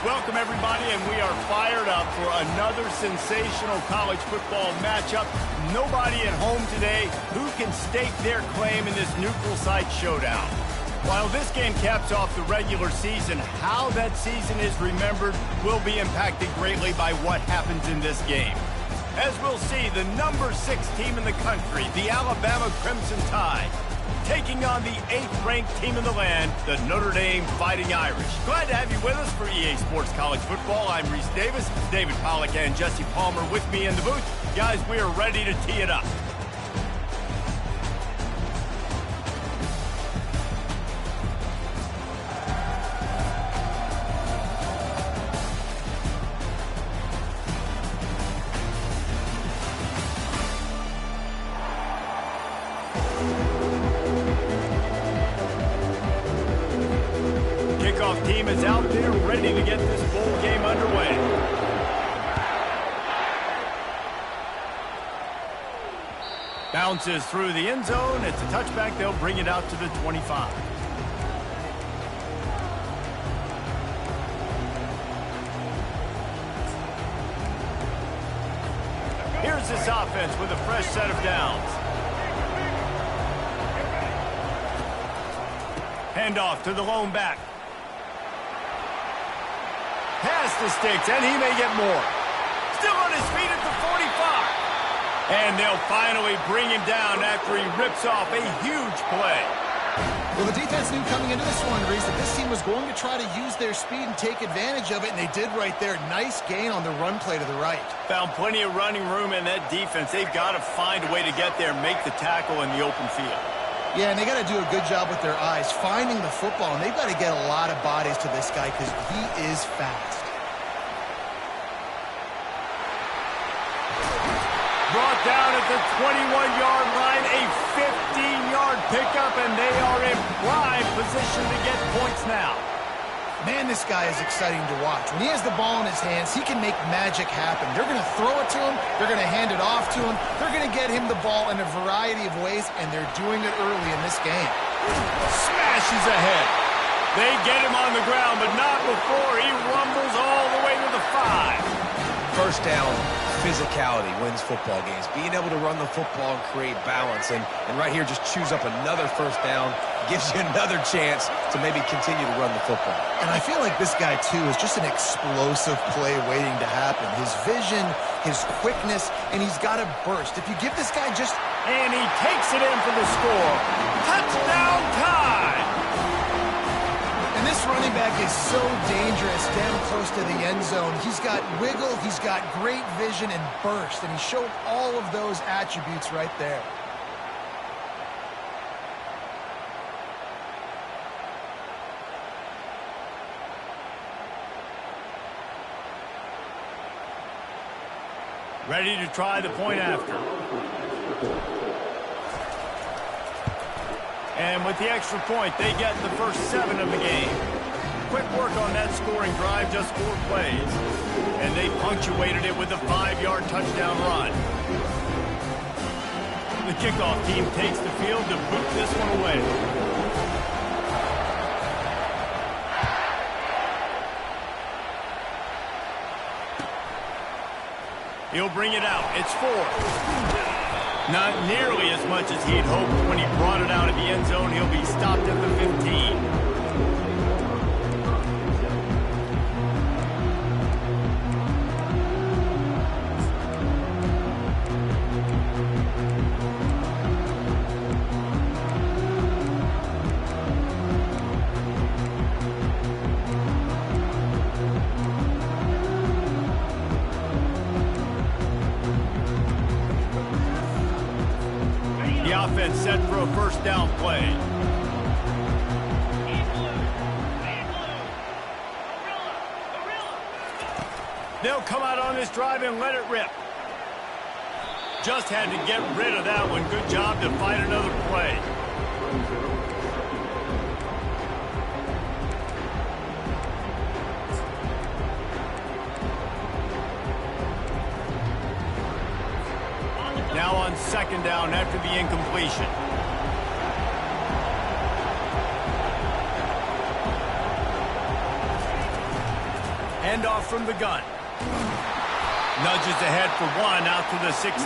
Welcome, everybody, and we are fired up for another sensational college football matchup. Nobody at home today who can stake their claim in this neutral site showdown. While this game caps off the regular season, how that season is remembered will be impacted greatly by what happens in this game. As we'll see, the number 6 team in the country, the Alabama Crimson Tide, taking on the 8th-ranked team in the land, the Notre Dame Fighting Irish. Glad to have you with us for EA Sports College Football. I'm Reese Davis, David Pollack and Jesse Palmer with me in the booth. Guys, we are ready to tee it up. Kickoff team is out there ready to get this bowl game underway. Bounces through the end zone. It's a touchback. They'll bring it out to the 25. Here's this offense with a fresh set of downs. Handoff to the lone back. Pass the sticks, and he may get more. Still on his feet at the 45. And they'll finally bring him down after he rips off a huge play. Well, the defense knew coming into this one, Reese, that this team was going to try to use their speed and take advantage of it, and they did right there. Nice gain on the run play to the right. Found plenty of running room in that defense. They've got to find a way to get there and make the tackle in the open field. Yeah, and they got to do a good job with their eyes, finding the football, and they've got to get a lot of bodies to this guy because he is fast. Brought down at the 21-yard line, a 15-yard pickup, and they are in prime position to get points now. Man, this guy is exciting to watch. When he has the ball in his hands, he can make magic happen. They're going to throw it to him. They're going to hand it off to him. They're going to get him the ball in a variety of ways, and they're doing it early in this game. Smashes ahead. They get him on the ground, but not before he rumbles all the way to the 5. First down, physicality wins football games. Being able to run the football and create balance. And right here, just choose up another first down. Gives you another chance to maybe continue to run the football. And I feel like this guy, too, is just an explosive play waiting to happen. His vision, his quickness, and he's got a burst. If you give this guy just... And he takes it in for the score. Touchdown time! And this running back is so dangerous down close to the end zone. He's got wiggle, he's got great vision and burst, and he showed all of those attributes right there. Ready to try the point after. And with the extra point, they get the first 7 of the game. Quick work on that scoring drive, just 4 plays. And they punctuated it with a 5-yard touchdown run. The kickoff team takes the field to boot this one away. He'll bring it out. It's 4. Not nearly as much as he'd hoped when he brought it out of the end zone. He'll be stopped at the 15. Offense set for a first down play. They'll come out on this drive and let it rip. Just had to get rid of that one. Good job to find another play. Now on second down after the incompletion. Handoff from the gun. Nudges ahead for one out to the 16.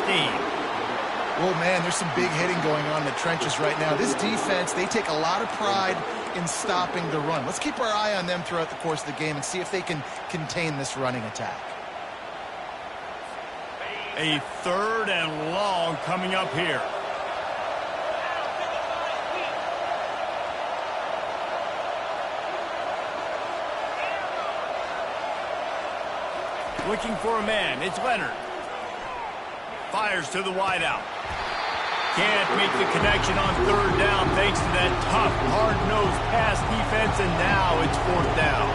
Oh, man, there's some big hitting going on in the trenches right now. This defense, they take a lot of pride in stopping the run. Let's keep our eye on them throughout the course of the game and see if they can contain this running attack. A 3rd and long coming up here. Looking for a man. It's Leonard. Fires to the wideout. Can't make the connection on 3rd down thanks to that tough, hard-nosed pass defense, and now it's 4th down.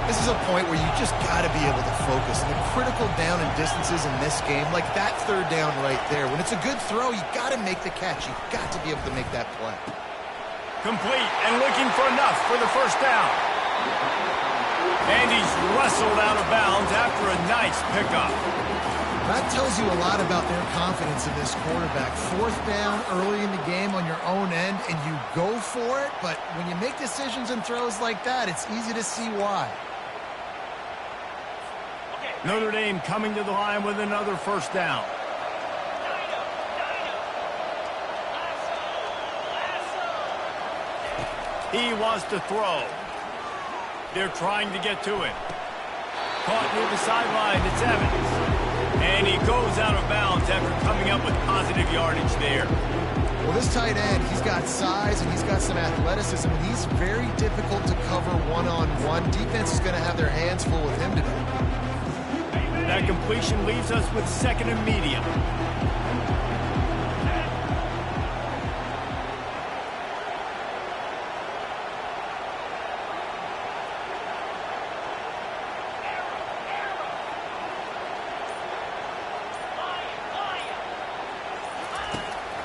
This is a point where you just got to be able to focus. And the critical down and distances in this game, like that 3rd down right there, when it's a good throw, you got to make the catch. You've got to be able to make that play. Complete and looking for enough for the 1st down. And he's wrestled out of bounds after a nice pickup. That tells you a lot about their confidence in this quarterback. 4th down early in the game on your own end, and you go for it, but when you make decisions and throws like that, it's easy to see why. Notre Dame coming to the line with another 1st down. He wants to throw. They're trying to get to him. Caught near the sideline, it's Evans. And he goes out of bounds after coming up with positive yardage there. Well, this tight end, he's got size and he's got some athleticism, and he's very difficult to cover one-on-one. Defense is going to have their hands full with him today. That completion leaves us with 2nd and medium.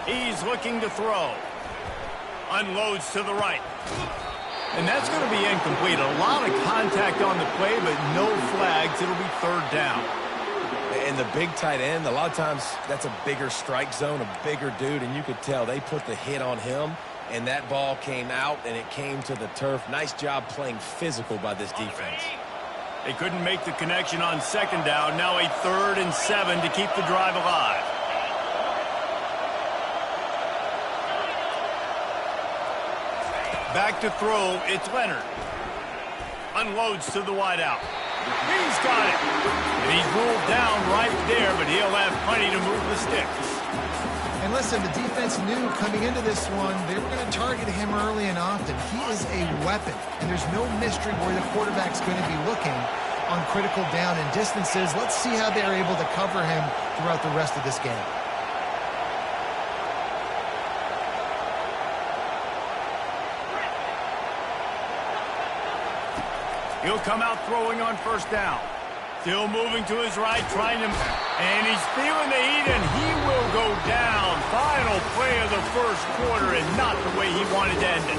He's looking to throw. Unloads to the right. And that's going to be incomplete. A lot of contact on the play, but no flags. It'll be 3rd down. And the big tight end, a lot of times that's a bigger strike zone, a bigger dude, and you could tell they put the hit on him, and that ball came out, and it came to the turf. Nice job playing physical by this defense. They couldn't make the connection on 2nd down. Now a 3rd and 7 to keep the drive alive. Back to throw, it's Leonard. Unloads to the wideout. He's got it. And he's ruled down right there, but he'll have plenty to move the sticks. And listen, the defense knew coming into this one, they were going to target him early and often. He is a weapon, and there's no mystery where the quarterback's going to be looking on critical down and distances. Let's see how they're able to cover him throughout the rest of this game. He'll come out throwing on 1st down. Still moving to his right, trying to... And he's feeling the heat, and he will go down. Final play of the 1st quarter, and not the way he wanted to end it.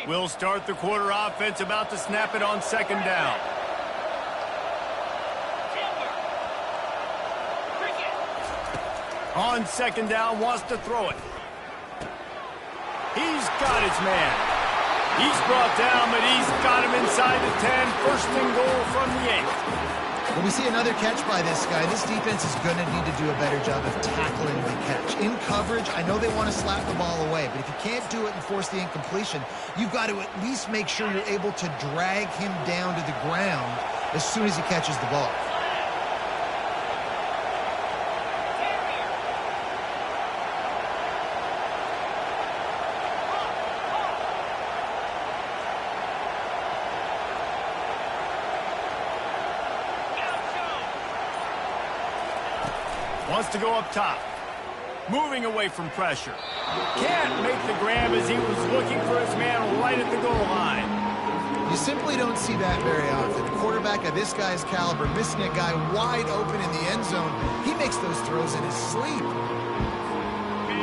We'll start the quarter offense, about to snap it on 2nd down. On 2nd down, wants to throw it. He's got his man. He's brought down, but he's got him inside the 10. 1st and goal from the 8. When we see another catch by this guy, this defense is going to need to do a better job of tackling the catch. In coverage, I know they want to slap the ball away, but if you can't do it and force the incompletion, you've got to at least make sure you're able to drag him down to the ground as soon as he catches the ball. Wants to go up top. Moving away from pressure. Can't make the grab as he was looking for his man right at the goal line. You simply don't see that very often. A quarterback of this guy's caliber missing a guy wide open in the end zone. He makes those throws in his sleep.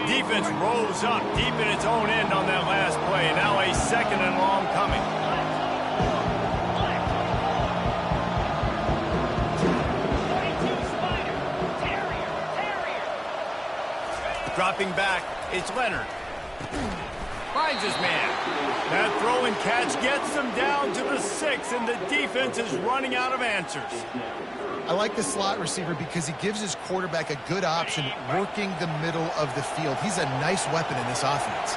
Defense rolls up deep in its own end on that last play. Now a 2nd and long coming. dropping back. It's Leonard. Finds his man. That throw and catch gets them down to the 6, and the defense is running out of answers. I like the slot receiver because he gives his quarterback a good option working the middle of the field. He's a nice weapon in this offense.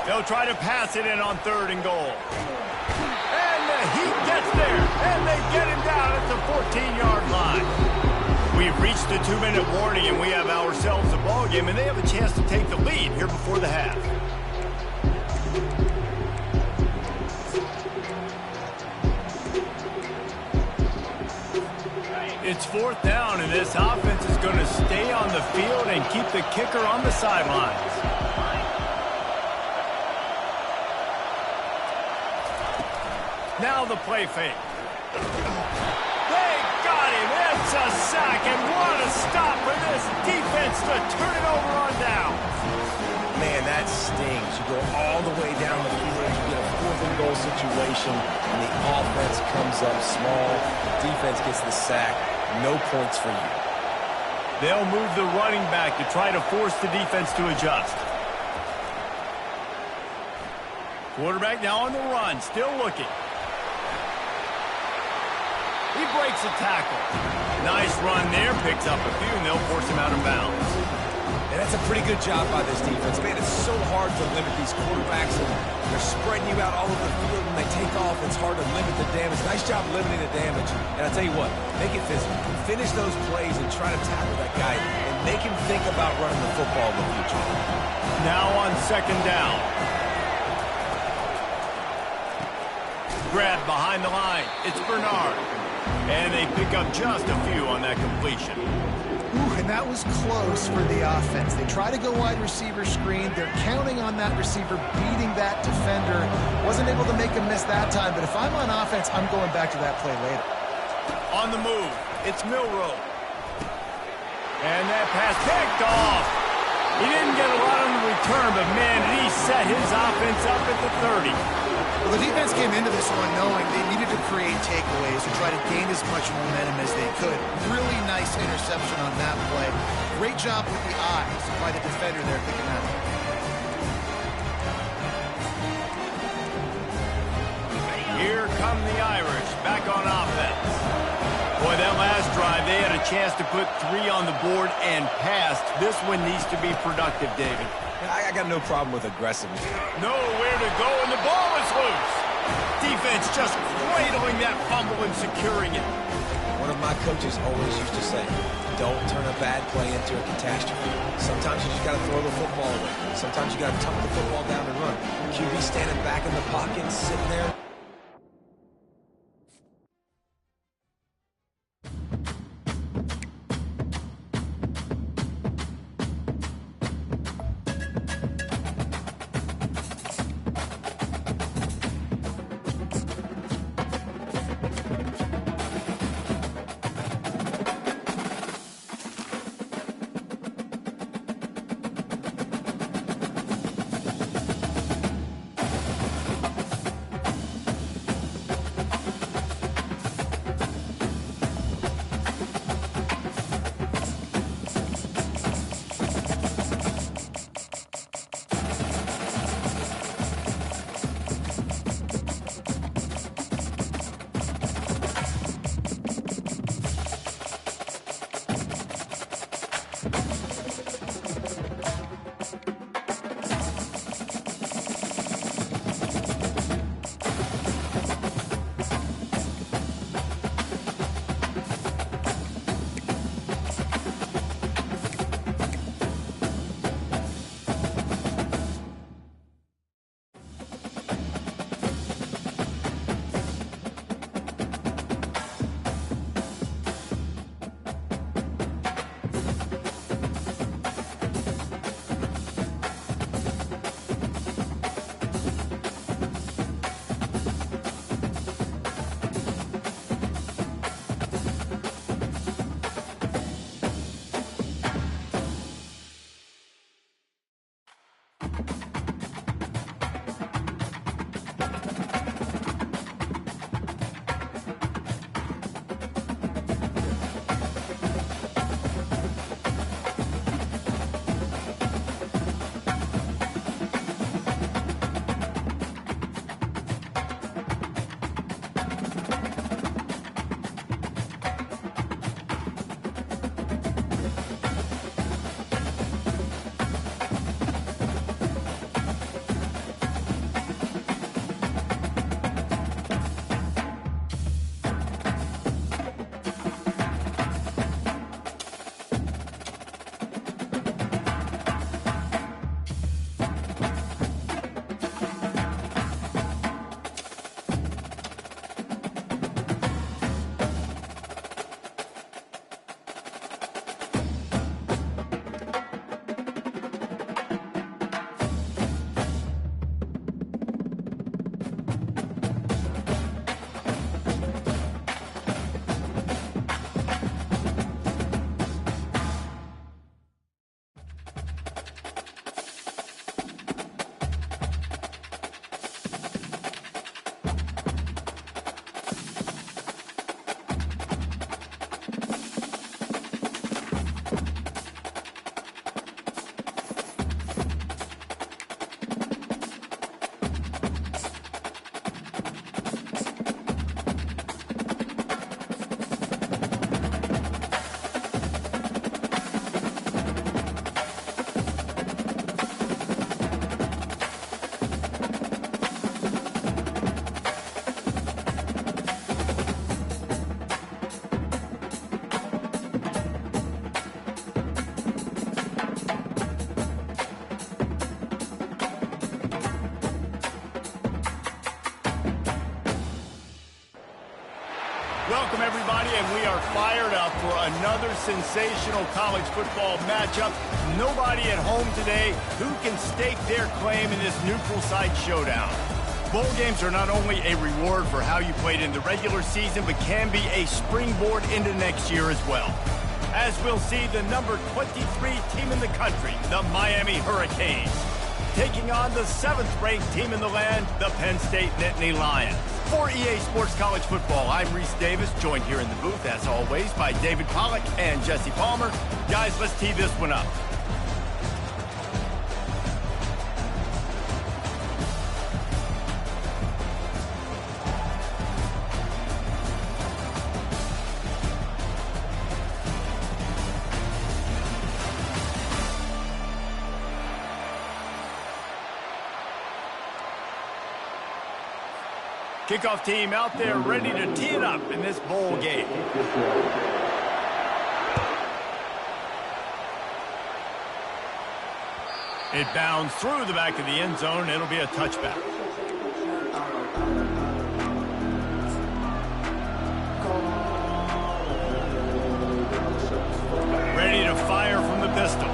They'll try to pass it in on 3rd and goal. And he gets there, and they get him down at the 14-yard line. We've reached the 2-minute warning, and we have ourselves a ball game, and they have a chance to take the lead here before the half. It's 4th down, and this offense is going to stay on the field and keep the kicker on the sidelines. Now the play fake. They got him. It's a sack, and what a stop for this defense to turn it over on down. Man, that stings. You go all the way down the field, you get a 4th and goal situation, and the offense comes up small. The defense gets the sack. No points for you. They'll move the running back to try to force the defense to adjust. Quarterback now on the run, still looking. He breaks a tackle. Nice run there, picks up a few, and they'll force him out of bounds. And that's a pretty good job by this defense. Man, it's so hard to limit these quarterbacks, and they're spreading you out all over the field. When they take off, it's hard to limit the damage. Nice job limiting the damage. And I'll tell you what, make it physical. Finish those plays and try to tackle that guy, and make him think about running the football in the future. Now on 2nd down. Grab behind the line. It's Bernard. And they pick up just a few on that completion. Ooh, and that was close for the offense. They try to go wide receiver screen. They're counting on that receiver beating that defender. Wasn't able to make a miss that time, but if I'm on offense, I'm going back to that play later. On the move, it's Milroe. And that pass picked off. He didn't get a lot on the return, but man, did he set his offense up at the 30. Well, the defense came into this one knowing they needed to create takeaways to try to gain as much momentum as they could. Really nice interception on that play. Great job with the eyes by the defender there picking that up. Here come the Irish, back on offense. Boy, that last drive, they had a chance to put 3 on the board and passed. This one needs to be productive, David. I got no problem with aggressiveness. Nowhere to go, and the ball is loose. Defense just cradling that fumble and securing it. One of my coaches always used to say, don't turn a bad play into a catastrophe. Sometimes you just got to throw the football away. Sometimes you got to tuck the football down and run. QB standing back in the pocket, sitting there. Welcome, everybody, and we are fired up for another sensational college football matchup. Nobody at home today who can stake their claim in this neutral site showdown. Bowl games are not only a reward for how you played in the regular season, but can be a springboard into next year as well. As we'll see, the number 23 team in the country, the Miami Hurricanes, taking on the 7th-ranked team in the land, the Penn State Nittany Lions. For EA Sports College Football, I'm Reese Davis, joined here in the booth, as always, by David Pollack and Jesse Palmer. Guys, let's tee this one up. Kickoff team out there ready to tee it up in this bowl game. It bounds through the back of the end zone. It'll be a touchback. Ready to fire from the pistol.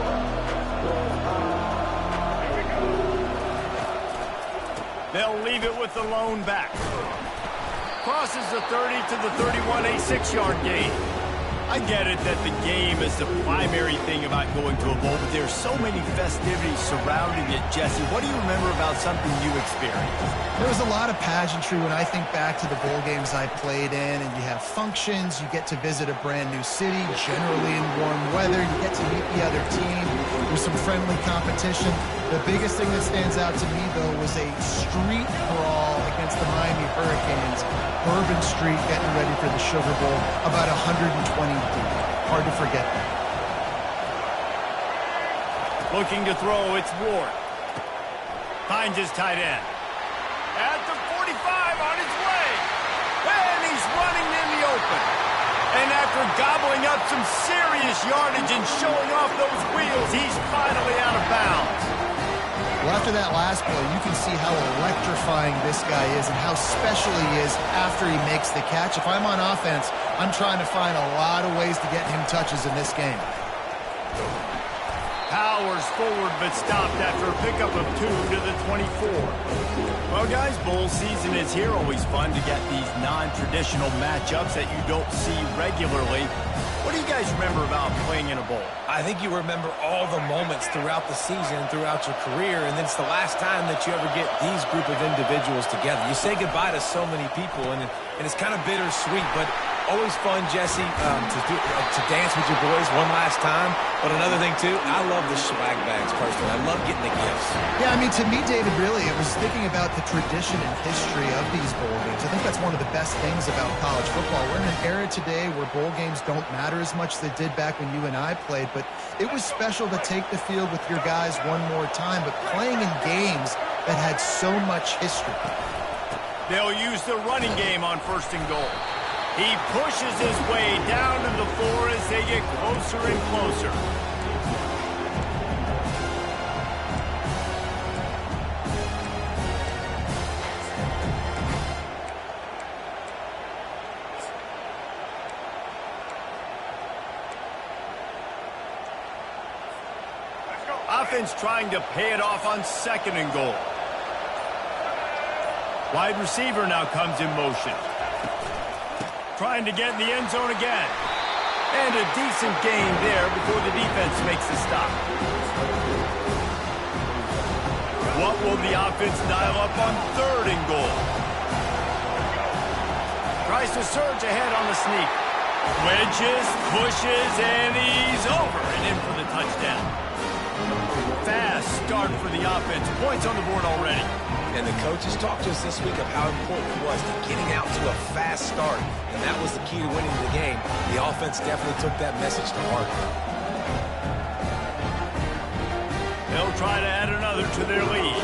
They'll leave it with the lone back. Crosses the 30 to the 31, a 6-yard gain. I get it that the game is the primary thing about going to a bowl, but there's so many festivities surrounding it. Jesse, what do you remember about something you experienced? There was a lot of pageantry when I think back to the bowl games I played in, and you have functions, you get to visit a brand new city, generally in warm weather, you get to meet the other team, there's some friendly competition. The biggest thing that stands out to me, though, was a street brawl against the Miami Hurricanes. Bourbon Street getting ready for the Sugar Bowl, about 120 deep. Hard to forget that. Looking to throw, it's Ward. Finds his tight end. At the 45, on his way. And he's running in the open. And after gobbling up some serious yardage and showing off those wheels, he's finally out of bounds. Well, after that last play, you can see how electrifying this guy is and how special he is after he makes the catch. If I'm on offense, I'm trying to find a lot of ways to get him touches in this game. Powers forward, but stopped after a pickup of 2 to the 24. Well, guys, bowl season is here. Always fun to get these non-traditional matchups that you don't see regularly. What do you guys remember about playing in a bowl? I think you remember all the moments throughout the season, throughout your career, and then it's the last time that you ever get these group of individuals together. You say goodbye to so many people, and it's kind of bittersweet, but always fun, Jesse, to dance with your boys one last time. But another thing, too, I love the swag bags, personally. I love getting the gifts. Yeah, I mean, to me, David, really, it was thinking about the tradition and history of these bowl games. I think that's one of the best things about college football. We're in an era today where bowl games don't matter as much as they did back when you and I played, but it was special to take the field with your guys one more time, but playing in games that had so much history. They'll use the running game on 1st and goal. He pushes his way down to the floor as they get closer and closer. Offense trying to pay it off on 2nd and goal. Wide receiver now comes in motion. Trying to get in the end zone again. And a decent gain there before the defense makes the stop. What will the offense dial up on 3rd and goal? Tries to surge ahead on the sneak. Wedges, pushes, and he's over and in for the touchdown. Fast start for the offense. Points on the board already. And the coaches talked to us this week of how important it was to getting out to a fast start. And that was the key to winning the game. The offense definitely took that message to heart. They'll try to add another to their lead.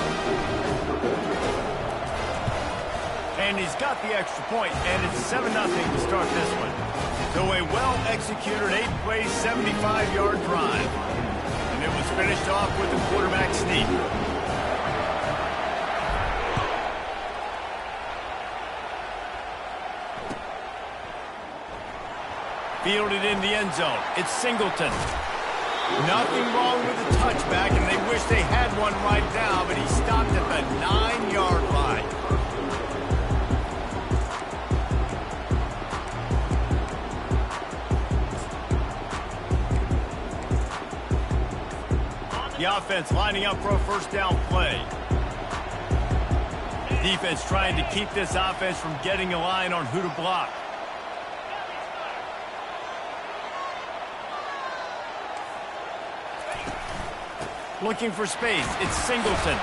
And he's got the extra point, and it's 7-0 to start this one. So a well-executed 8-play, 75-yard drive. And it was finished off with the quarterback sneak. Fielded in the end zone. It's Singleton. Nothing wrong with the touchback, and they wish they had one right now, but he stopped at the 9-yard line. The offense lining up for a first down play. Defense trying to keep this offense from getting a line on who to block. Looking for space. It's Singleton.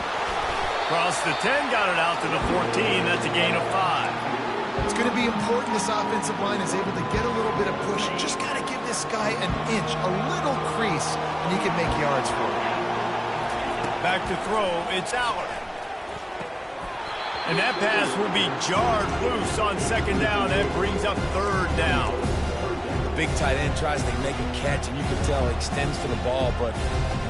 Cross the 10, got it out to the 14. That's a gain of 5. It's going to be important this offensive line is able to get a little bit of push. Just got to give this guy an inch, a little crease, and he can make yards for it. Back to throw. It's Aller. And that pass will be jarred loose on second down. That brings up third down. Big tight end tries to make a catch, and you can tell he extends to the ball, but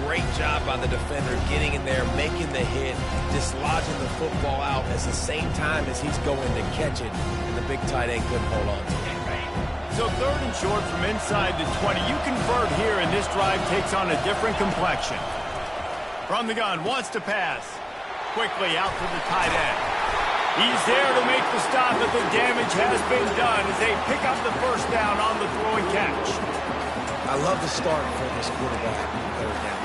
great job by the defender getting in there, making the hit, dislodging the football out at the same time as he's going to catch it, and the big tight end couldn't hold on to it. So third and short from inside the 20. You convert here, and this drive takes on a different complexion. From the gun, wants to pass. Quickly out to the tight end. He's there to make the stop, but the damage has been done as they pick up the first down on the throw and catch. I love the start for this quarterback.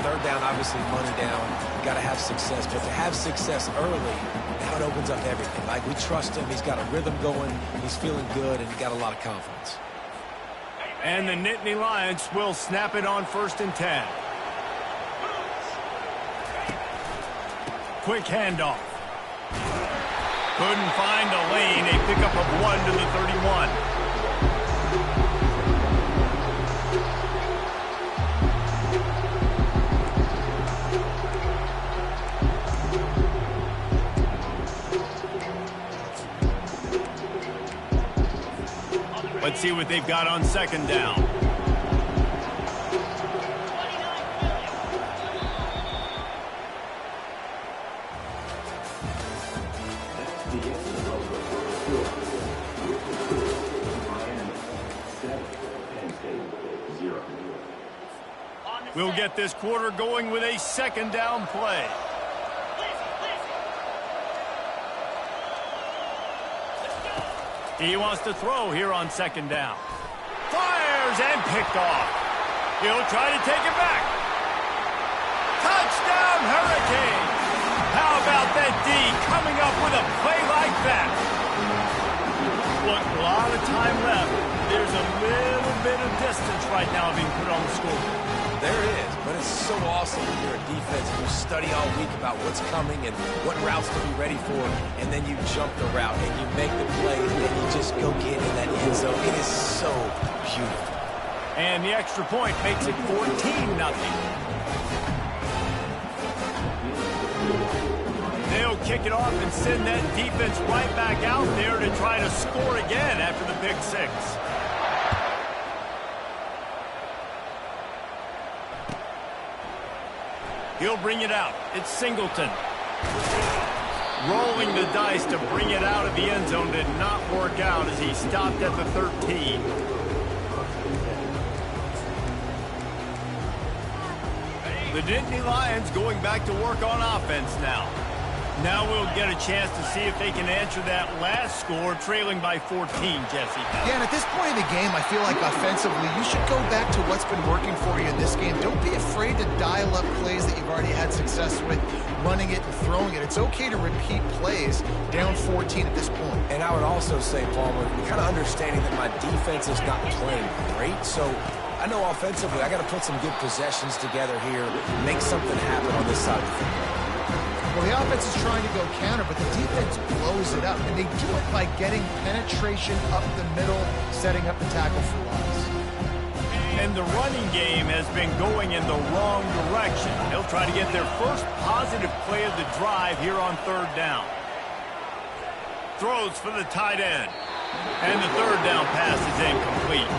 Third down, obviously money down. Got to have success, but to have success early, now it opens up everything. Like, we trust him. He's got a rhythm going. He's feeling good, and he's got a lot of confidence. And the Nittany Lions will snap it on 1st and 10. Quick handoff. Couldn't find a lane. A pickup of 1 to the 31. Let's see what they've got on second down. We'll get this quarter going with a second down play. He wants to throw here on second down. Fires and picked off. He'll try to take it back. Touchdown, Hurricanes. How about that D coming up with a play like that? Look, a lot of time left. There's a little bit of distance right now being put on the scoreboard. There is, but it's so awesome when you're a defense and you study all week about what's coming and what routes to be ready for, and then you jump the route and you make the play and then you just go get in that end zone. It is so beautiful. And the extra point makes it 14-0. They'll kick it off and send that defense right back out there to try to score again after the pick six. He'll bring it out. It's Singleton. Rolling the dice to bring it out of the end zone did not work out as he stopped at the 13. The Nittany Lions going back to work on offense now. Now we'll get a chance to see if they can answer that last score, trailing by 14, Jesse. Yeah, and at this point in the game, I feel like offensively, you should go back to what's been working for you in this game. Don't be afraid to dial up plays that you've already had success with, running it and throwing it. It's okay to repeat plays down 14 at this point. And I would also say, Palmer, kind of understanding that my defense is not playing great, so I know offensively I got to put some good possessions together here, make something happen on this side of the football. Well, the offense is trying to go counter, but the defense blows it up, and they do it by getting penetration up the middle, setting up the tackle for loss. And the running game has been going in the wrong direction. They'll try to get their first positive play of the drive here on third down. Throws for the tight end. And the third down pass is incomplete.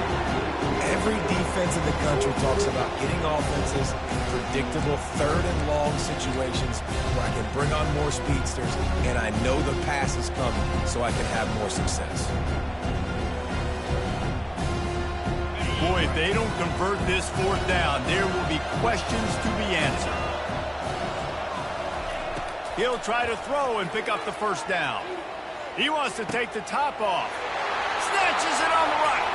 Every defense in the country talks about getting offenses in predictable third and long situations where I can bring on more speedsters and I know the pass is coming so I can have more success. boy, if they don't convert this fourth down, there will be questions to be answered. He'll try to throw and pick up the first down. He wants to take the top off. Snatches it on the right.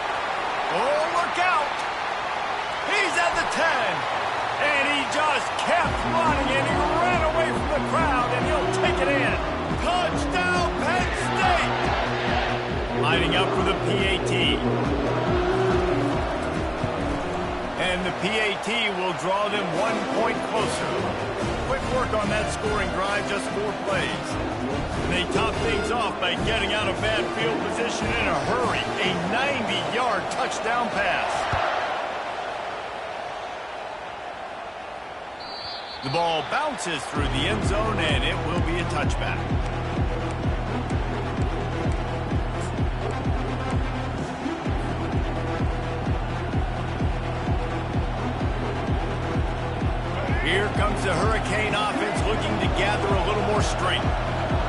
Oh, look out. He's at the 10. And he just kept running, and he ran away from the crowd, and he'll take it in. Touchdown, Penn State! Lining up for the PAT. And the PAT will draw them 1 point closer. Quick work on that scoring drive, just 4 plays. And they top things off by getting out of bad field position in a hurry. A 90-yard touchdown pass. The ball bounces through the end zone, and it will be a touchback. Here comes the Hurricane offense looking to gather a little more strength.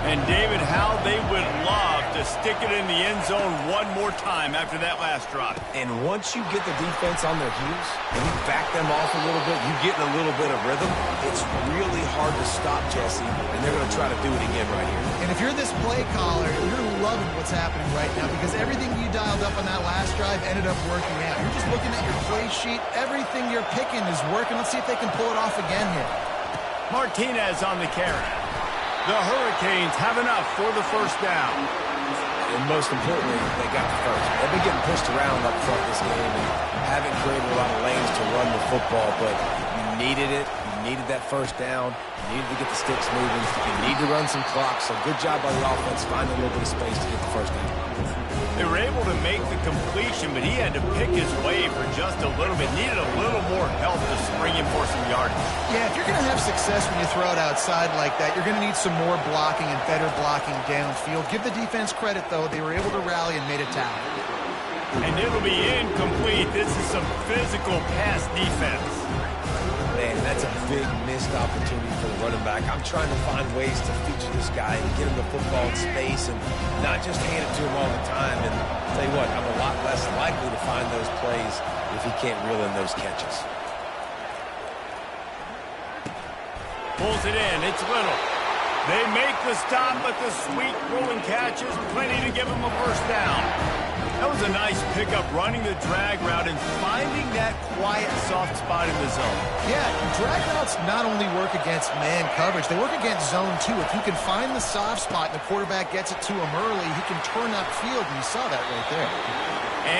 And David, how they would love to stick it in the end zone one more time after that last drive. And once you get the defense on their heels and you back them off a little bit, you get in a little bit of rhythm, it's really hard to stop, Jesse, and they're going to try to do it again right here. And if you're this play caller, you're loving what's happening right now because everything you dialed up on that last drive ended up working out. You're just looking at your play sheet. Everything you're picking is working. Let's see if they can pull it off again here. Martinez on the carry. The Hurricanes have enough for the first down. And most importantly, they got the first. They've been getting pushed around up front this game and haven't created a lot of lanes to run the football, but you needed it. You needed that first down. You needed to get the sticks moving. You need to run some clock, so good job by the offense finding a little bit of space to get the first down. They were able to make the completion, but he had to pick his way for just a little bit. Needed a little more help to spring him for some yardage. Yeah, if you're going to have success when you throw it outside like that, you're going to need some more blocking and better blocking downfield. Give the defense credit, though. They were able to rally and made a tackle. And it'll be incomplete. This is some physical pass defense. Man, that's a big missed opportunity for the running back. I'm trying to find ways to feature this guy and get him the football in space and not just hand it to him all the time. And I'll tell you what, I'm a lot less likely to find those plays if he can't reel in those catches. Pulls it in. It's Little. They make the stop, but the sweet rolling catch is plenty to give him a first down. That was a nice pickup, running the drag route and finding that quiet, soft spot in the zone. Yeah, drag routes not only work against man coverage, they work against zone too. If you can find the soft spot and the quarterback gets it to him early, he can turn upfield, and you saw that right there.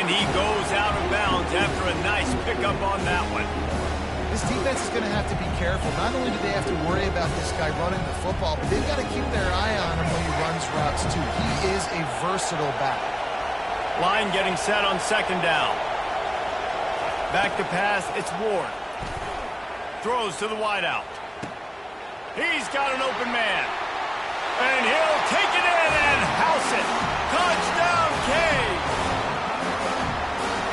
And he goes out of bounds after a nice pickup on that one. This defense is going to have to be careful. Not only do they have to worry about this guy running the football, but they've got to keep their eye on him when he runs routes too. He is a versatile back. Line getting set on second down. Back to pass, it's Ward. Throws to the wideout. He's got an open man. And he'll take it in and house it. Touchdown, Cade.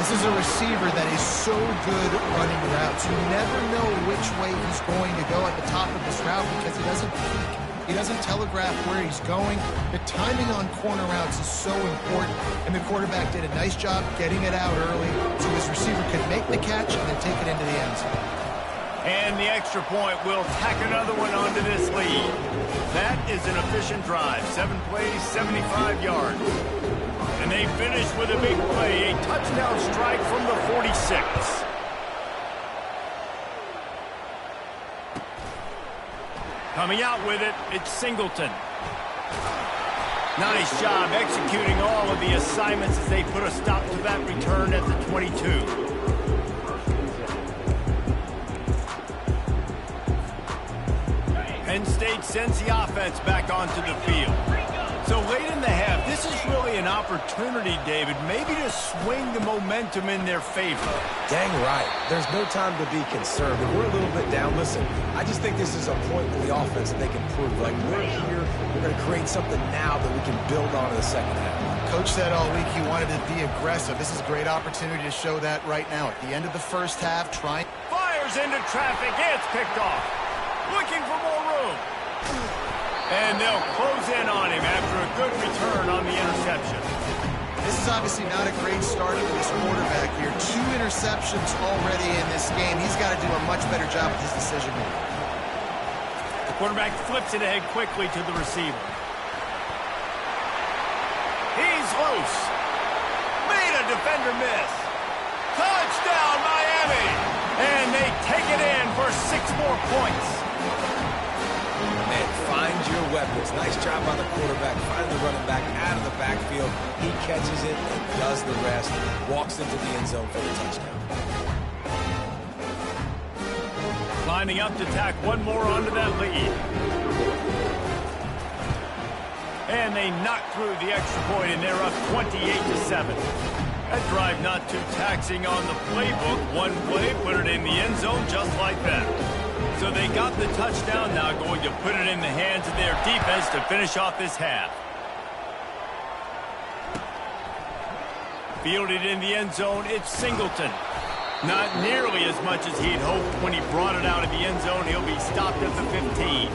This is a receiver that is so good running routes. You never know which way he's going to go at the top of this route because he doesn't peek. He doesn't telegraph where he's going. The timing on corner routes is so important, and the quarterback did a nice job getting it out early so his receiver could make the catch and then take it into the end zone. And the extra point will tack another one onto this lead. That is an efficient drive. 7 plays, 75 yards. And they finish with a big play, a touchdown strike from the 46. Coming out with it, it's Singleton. Nice job executing all of the assignments as they put a stop to that return at the 22. Penn State sends the offense back onto the field. So late in the half, this is really an opportunity, David, maybe to swing the momentum in their favor. Dang right. There's no time to be concerned. If we're a little bit down, listen, I just think this is a point with the offense that they can prove. Like, we're here, we're going to create something now that we can build on in the second half. Coach said all week he wanted to be aggressive. This is a great opportunity to show that right now. At the end of the first half, trying... Fires into traffic. It's picked off. Looking for more room. And they'll close in on him after a good return on the interception. This is obviously not a great start for this quarterback here. 2 interceptions already in this game. He's got to do a much better job with his decision-making. The quarterback flips it ahead quickly to the receiver. He's loose. Made a defender miss. Touchdown, Miami! And they take it in for 6 more points. Man, find your weapons. Nice job by the quarterback. Find the running back out of the backfield. He catches it and does the rest. Walks into the end zone for the touchdown. Lining up to tack one more onto that lead. And they knock through the extra point, and they're up 28-7. That drive not too taxing on the playbook. One play, put it in the end zone just like that. So they got the touchdown, now going to put it in the hands of their defense to finish off this half. Fielded in the end zone, it's Singleton. Not nearly as much as he'd hoped when he brought it out of the end zone. He'll be stopped at the 15.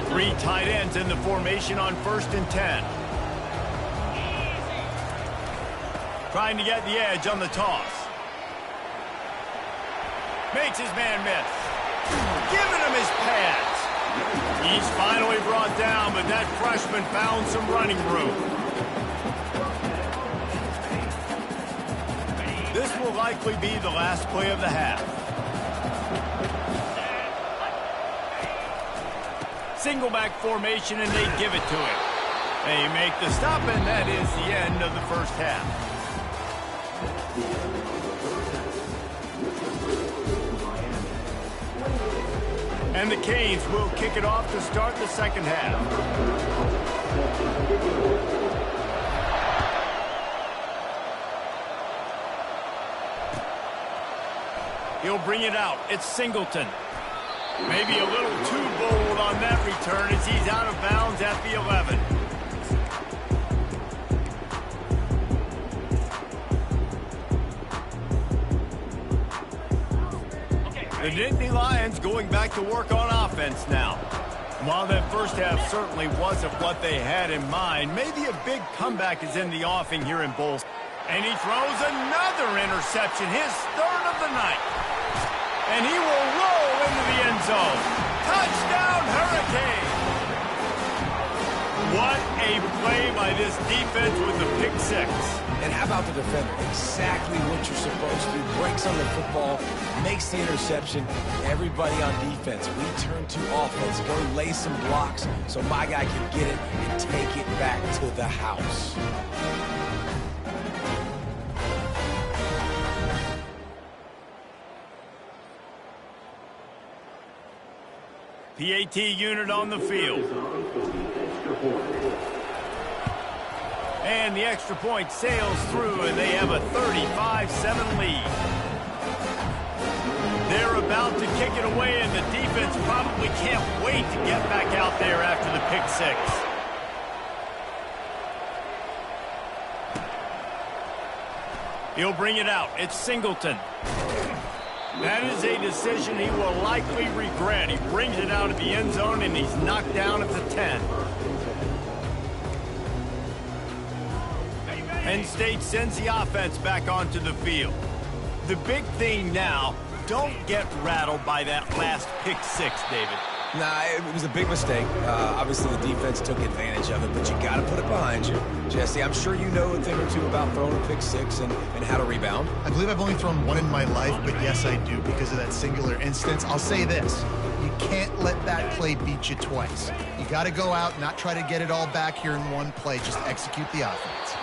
3 tight ends in the formation on 1st and 10. Trying to get the edge on the toss. Makes his man miss. Giving him his pads. He's finally brought down, but that freshman found some running room. This will likely be the last play of the half. Single back formation, and they give it to him. They make the stop, and that is the end of the first half. And the Canes will kick it off to start the second half. He'll bring it out. It's Singleton. Maybe a little too bold on that return as he's out of bounds at the 11. The Nittany Lions going back to work on offense now. While that first half certainly wasn't what they had in mind, maybe a big comeback is in the offing here in Bulls. And he throws another interception, his 3rd of the night. And he will roll into the end zone. Touchdown, Hurricane! What a play by this defense with the pick 6. And how about the defender? Exactly what you're supposed to do. Breaks on the football, makes the interception. Everybody on defense, we turn to offense. Go lay some blocks so my guy can get it and take it back to the house. PAT unit on the field. And the extra point sails through, and they have a 35-7 lead. They're about to kick it away, and the defense probably can't wait to get back out there after the pick 6. He'll bring it out. It's Singleton. That is a decision he will likely regret. He brings it out of the end zone, and he's knocked down at the 10. Penn State sends the offense back onto the field. The big thing now, don't get rattled by that last pick 6, David. Nah, it was a big mistake. Obviously, the defense took advantage of it, but you got to put it behind you. Jesse, I'm sure you know a thing or two about throwing a pick 6 and how to rebound. I believe I've only thrown one in my life, but yes, I do because of that singular instance. I'll say this. You can't let that play beat you twice. You got to go out, not try to get it all back here in one play. Just execute the offense.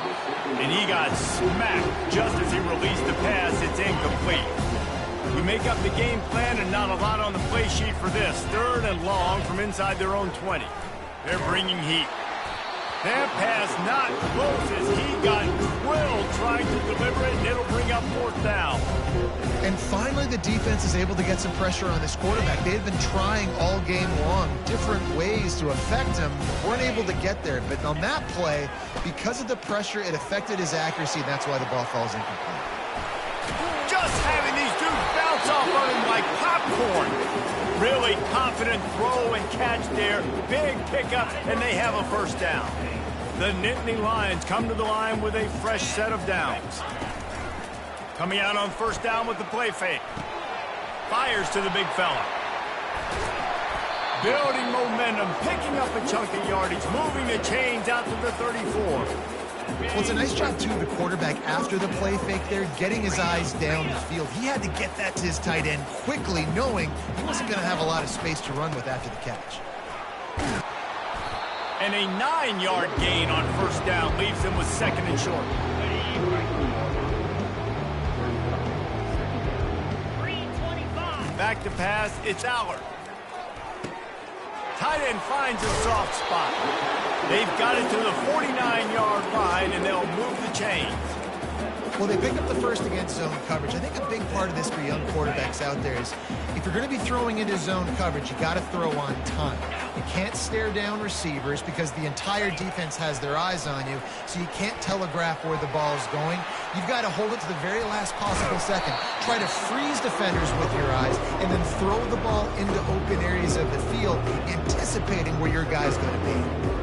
And he got smacked just as he released the pass. It's incomplete. You make up the game plan and not a lot on the play sheet for this. 3rd and long from inside their own 20. They're bringing heat. That pass not close as he got drilled trying to deliver it, and it'll bring up 4th down. And finally, the defense is able to get some pressure on this quarterback. They had been trying all game long different ways to affect him. Weren't able to get there. But on that play, because of the pressure, it affected his accuracy, and that's why the ball falls incomplete. Just having these dudes bounce off of him like popcorn. Really confident throw and catch there. Big pickup, and they have a 1st down. The Nittany Lions come to the line with a fresh set of downs. Coming out on first down with the play fake. Fires to the big fella. Building momentum, picking up a chunk of yardage, moving the chains out to the 34. Well, it's a nice job, too, the quarterback after the play fake there, getting his eyes down the field. He had to get that to his tight end quickly, knowing he wasn't going to have a lot of space to run with after the catch. And a 9-yard gain on first down leaves them with second and short. Back to pass, it's Allard. Tight end finds a soft spot. They've got it to the 49-yard line, and they'll move the chains. Well, they pick up the first against zone coverage. I think a big part of this for young quarterbacks out there is if you're going to be throwing into zone coverage, you got to throw on time. You can't stare down receivers because the entire defense has their eyes on you, so you can't telegraph where the ball is going. You've got to hold it to the very last possible second. Try to freeze defenders with your eyes, and then throw the ball into open areas of the field, anticipating where your guy's going to be.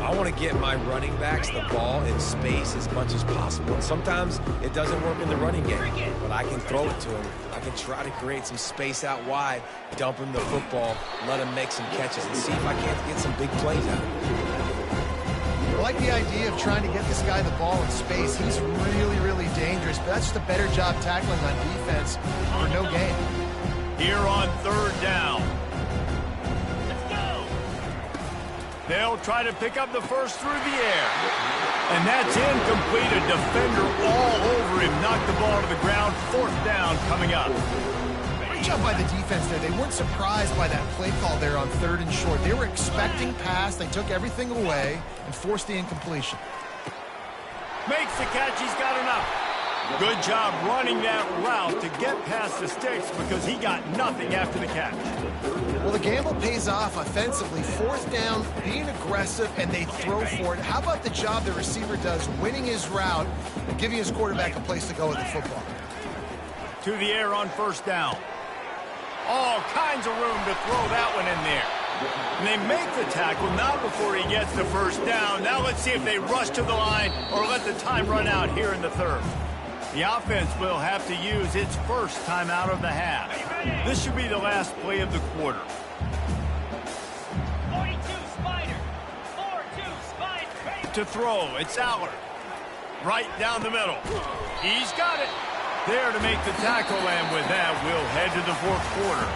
I want to get my running backs the ball in space as much as possible. And sometimes it doesn't work in the running game, but I can throw it to him. I can try to create some space out wide, dump him the football, let him make some catches, and see if I can't get some big plays out of him. I like the idea of trying to get this guy the ball in space. He's really, really dangerous, but that's just a better job tackling on defense for no gain. Here on third down. They'll try to pick up the first through the air. And that's incomplete. A defender all over him. Knocked the ball to the ground. Fourth down coming up. Great job by the defense there. They weren't surprised by that play call there on third and short. They were expecting pass. They took everything away and forced the incompletion. Makes the catch. He's got enough. Good job running that route to get past the sticks because he got nothing after the catch. Well, the gamble pays off offensively. Fourth down, being aggressive, and they throw for it. How about the job the receiver does, winning his route and giving his quarterback a place to go with the football? To the air on first down. All kinds of room to throw that one in there. And they make the tackle, not before he gets the first down. Now let's see if they rush to the line or let the time run out here in the third. The offense will have to use its first timeout of the half. This should be the last play of the quarter. 42 Spider. 4-2 Spider. To throw, it's Allard. Right down the middle. He's got it. There to make the tackle, and with that, we'll head to the fourth quarter.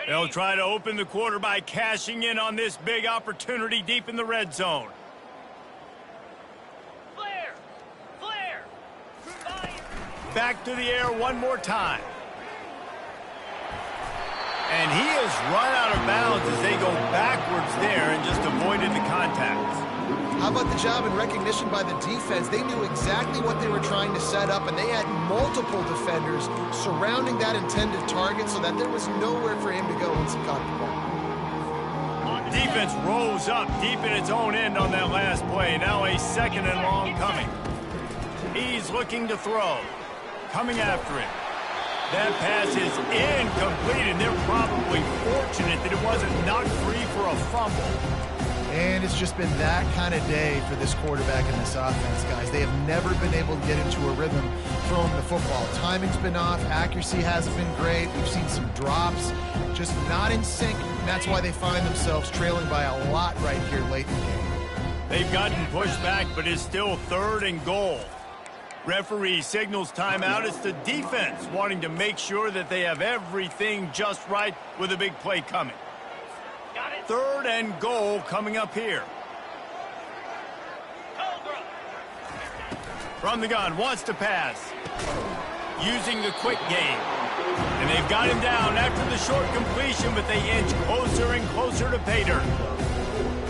They'll try to open the quarter by cashing in on this big opportunity deep in the red zone. Flare! Flare! Fire! Back to the air one more time. And he has run out of bounds as they go backwards there and just avoided the contact. How about the job and recognition by the defense? They knew exactly what they were trying to set up, and they had multiple defenders surrounding that intended target so that there was nowhere for him to go once he caught the ball. Defense rose up deep in its own end on that last play. Now a second and long coming. He's looking to throw. Coming after it. That pass is incomplete, and they're probably fortunate that it wasn't knocked free for a fumble. And it's just been that kind of day for this quarterback and this offense, guys. They have never been able to get into a rhythm throwing the football. Timing's been off. Accuracy hasn't been great. We've seen some drops, just not in sync. And that's why they find themselves trailing by a lot right here late in the game. They've gotten pushed back, but it's still third and goal. Referee signals timeout. It's the defense wanting to make sure that they have everything just right with a big play coming. Third and goal coming up here. From the gun, wants to pass. Using the quick game. And they've got him down after the short completion, but they inch closer and closer to pay dirt.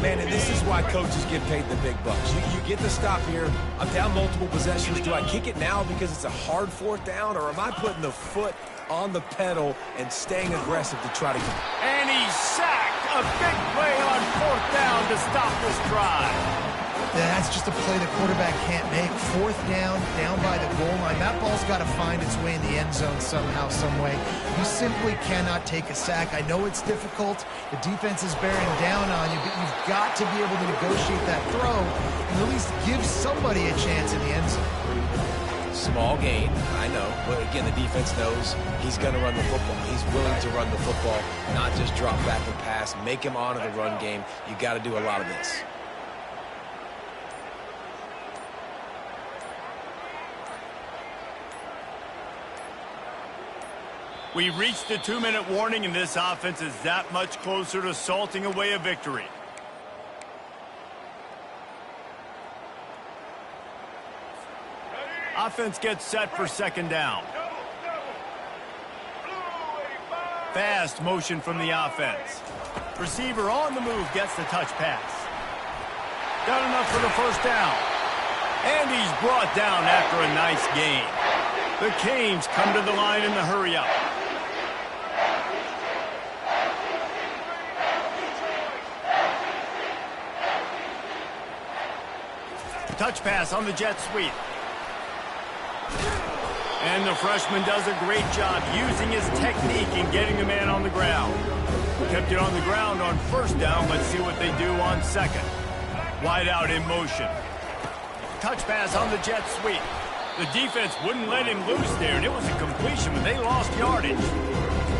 Man, and this is why coaches get paid the big bucks. You get the stop here. I'm down multiple possessions. Do I kick it now because it's a hard fourth down, or am I putting the foot on the pedal and staying aggressive to try to get it? And he's sacked. A big play on fourth down to stop this drive. That's just a play the quarterback can't make. Fourth down, down by the goal line. That ball's got to find its way in the end zone somehow, some way. You simply cannot take a sack. I know it's difficult. The defense is bearing down on you, but you've got to be able to negotiate that throw and at least give somebody a chance in the end zone. Small gain, I know, but again, the defense knows he's going to run the football. He's willing to run the football, not just drop back and pass, make him honor the run game. You got to do a lot of this. We reached the 2-minute warning, and this offense is that much closer to salting away a victory. Offense gets set for second down. Fast motion from the offense. Receiver on the move gets the touch pass. Got enough for the first down. And he's brought down after a nice gain. The Canes come to the line in the hurry-up. Touch pass on the jet sweep. And the freshman does a great job using his technique and getting the man on the ground. Kept it on the ground on first down. Let's see what they do on second. Wide out in motion. Touch pass on the jet sweep. The defense wouldn't let him loose there, and it was a completion, but they lost yardage.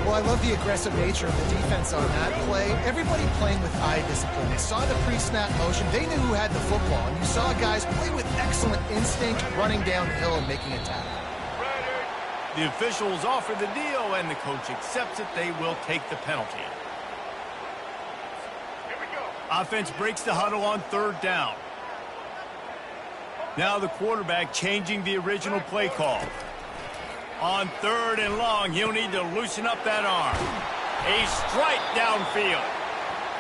Well, I love the aggressive nature of the defense on that play. Everybody playing with eye discipline. They saw the pre-snap motion. They knew who had the football. And you saw guys play with excellent instinct, running down the hill and making a tackle. The officials offer the deal, and the coach accepts it. They will take the penalty. Here we go. Offense breaks the huddle on third down. Now the quarterback changing the original play call. On third and long, he'll need to loosen up that arm. A strike downfield.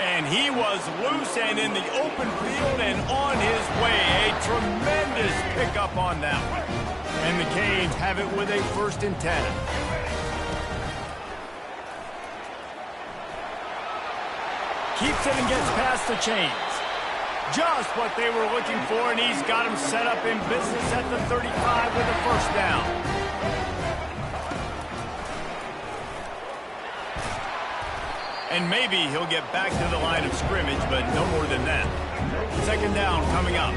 And he was loose and in the open field and on his way. A tremendous pickup on that one. And the Canes have it with a 1st and 10. Keeps it and gets past the chains. Just what they were looking for, and he's got him set up in business at the 35 with a first down. And maybe he'll get back to the line of scrimmage, but no more than that. Second down coming up.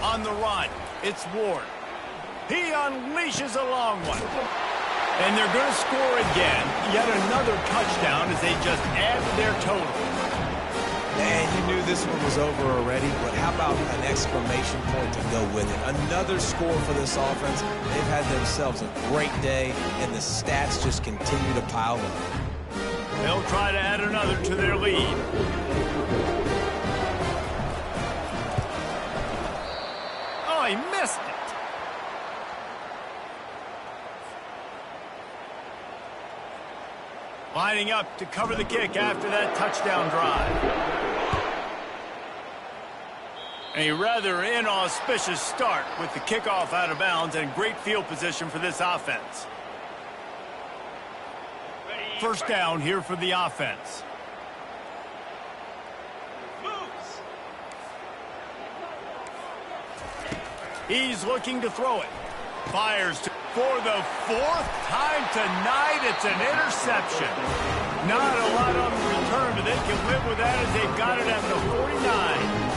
On the run, it's Ward. He unleashes a long one. And they're going to score again. Yet another touchdown as they just add to their total. And you knew this one was over already, but how about an exclamation point to go with it? Another score for this offense. They've had themselves a great day, and the stats just continue to pile up. They'll try to add another to their lead. Oh, he missed it. Lining up to cover the kick after that touchdown drive. A rather inauspicious start with the kickoff out of bounds and great field position for this offense. First down here for the offense. He's looking to throw it. Fires for the 4th time tonight. It's an interception. Not a lot on the return, but they can live with that as they've got it at the 49.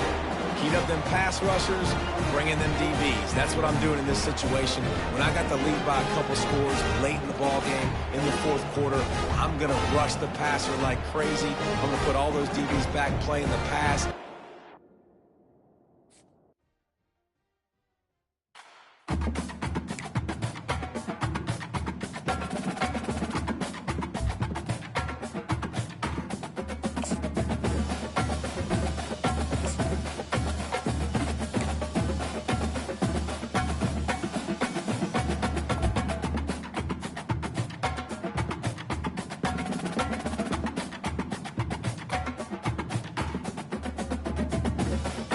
Heat up them pass rushers, bring in them DBs. That's what I'm doing in this situation. When I got the lead by a couple scores late in the ball game, in the 4th quarter, I'm going to rush the passer like crazy. I'm going to put all those DBs back playing the pass,